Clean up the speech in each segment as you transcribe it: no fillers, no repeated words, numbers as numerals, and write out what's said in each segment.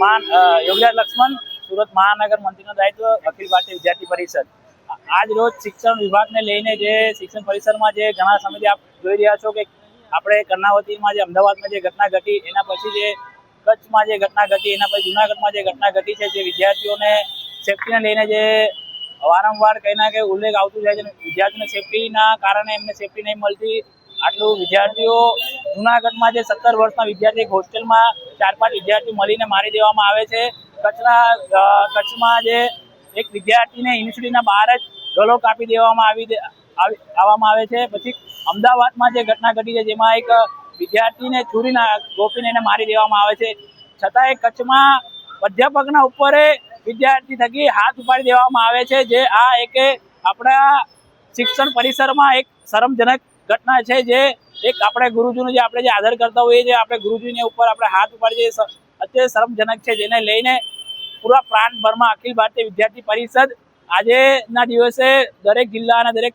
યોગરાજ લક્ષ્મણ, સુરત મહાનગર મંત્રીનું દાયિત્વ, અખિલ ભારતીય વિદ્યાર્થી પરિષદ। આજ રોજ શિક્ષણ વિભાગને લઈને જે શિક્ષણ પરિસરમાં જે ઘણા સમયથી આપ જોઈ રહ્યા છો કે આપણે કર્ણાવતીમાં જે અમદાવાદમાં જે ઘટના ઘટી, એના પછી જે કચ્છમાં જે ઘટના ઘટી, એના પછી જુનાગઢમાં જે ઘટના ઘટી છે, જે વિદ્યાર્થીઓને સેફટીને લઈને જે વારંવાર કંઈ ના કંઈ ઉલ્લેખ આવતું જાય છે, વિદ્યાર્થીઓને સેફટીના કારણે એમને સેફટી નહીં મળતી। આટલું વિદ્યાર્થીઓ જુનાગઢમાં જે 17 વર્ષના વિદ્યાર્થી એક હોસ્ટેલમાં 4-5 વિદ્યાર્થીઓ મળીને મારી દેવામાં આવે છે। કચ્છમાં જે એક વિદ્યાર્થીને યુનિવર્સિટીના બહાર જ ગળો કાપી દેવામાં આવે છે। પછી અમદાવાદમાં જે ઘટના ઘટી છે, જેમાં એક વિદ્યાર્થીને છુરી ગોપીને એને મારી દેવામાં આવે છે, છતાં એ કચ્છમાં અધ્યાપકના ઉપર વિદ્યાર્થી થકી હાથ ઉપાડી દેવામાં આવે છે, જે આ એક આપણા શિક્ષણ પરિસરમાં એક શરમજનક ઘટના છે। જે એક આપણે ગુરુજીનો જે આપણે જે આદર કરતા હોઈએ છીએ, આપણે ગુરુજીને ઉપર આપણે હાથ ઉપાડીએ અત્યારે શરમજનક છે, જેને લઈને પૂરા પ્રાંતભરમાં અખિલ ભારતીય વિદ્યાર્થી પરિષદ આજેના દિવસે દરેક જિલ્લા અને દરેક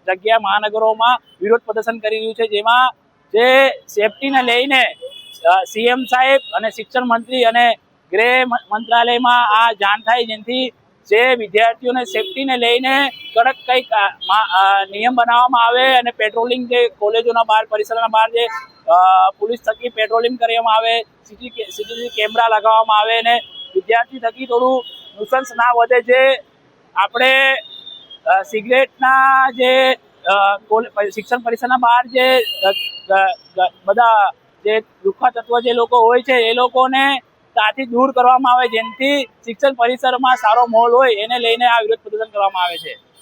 જગ્યા મહાનગરોમાં વિરોધ પ્રદર્શન કરી રહ્યું છે, જેમાં જે સેફટીને લઈને સીએમ સાહેબ અને શિક્ષણ મંત્રી અને ગૃહ મંત્રાલયમાં આ જાણ થાય, જેથી જે વિદ્યાર્થીઓને સેફટીને લઈને કડક કંઈક નિયમ બનાવવામાં આવે અને પેટ્રોલિંગ જે કોલેજોના બહાર, પરિસરના બહાર જે પોલીસ થકી પેટ્રોલિંગ કરવામાં આવે, સીસીટીવી કેમેરા લગાવવામાં આવે અને વિદ્યાર્થી થકી થોડું નુસન્સ ના વધે। જે આપણે સિગરેટના જે શિક્ષણ પરિસરના બહાર જે બધા જે લુખ્ખા તત્વ જે લોકો હોય છે, એ લોકોને ત્યાંથી દૂર કરવામાં આવે, જેનાથી શિક્ષણ પરિસરમાં સારો માહોલ હોય, એને લઈને આ વિરોધ પ્રદર્શન કરવામાં આવે છે।